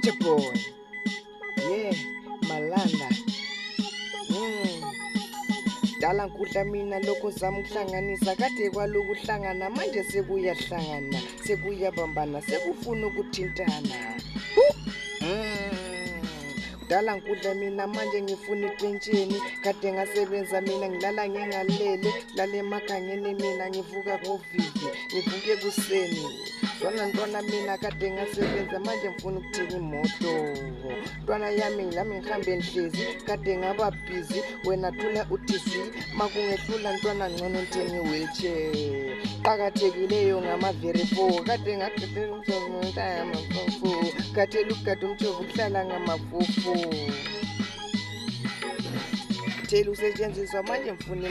Future boy, yeah, Malanda. Dala ngikudla mina lokho zama ukuhlanganisa kade kwaloku hlangana manje sekuyahlangana sekuyabambana sekufuna ukuthintana. Dala ngikudla mina manje ngifuna ipentsheni kade ngasebenza mina ngilala ngingalele lale emakhangeni mina ngivuka ngovivi ngivuke kuseni zona ntwana mina kade ngasebenza manje ngifuna ukuthenga imoto ntwana yami ngilami ngihambe ngihlezi kade ngaba busy wena thula uTC makungehlula ntwana ngcono ngithenga i-wheelchair qakathekileyo ngama-very 4 kade ngaqedela umjovo ngamafufu kade lugade umjovo kuhlala ngamafufu thela usetshenziswa manje ngifuna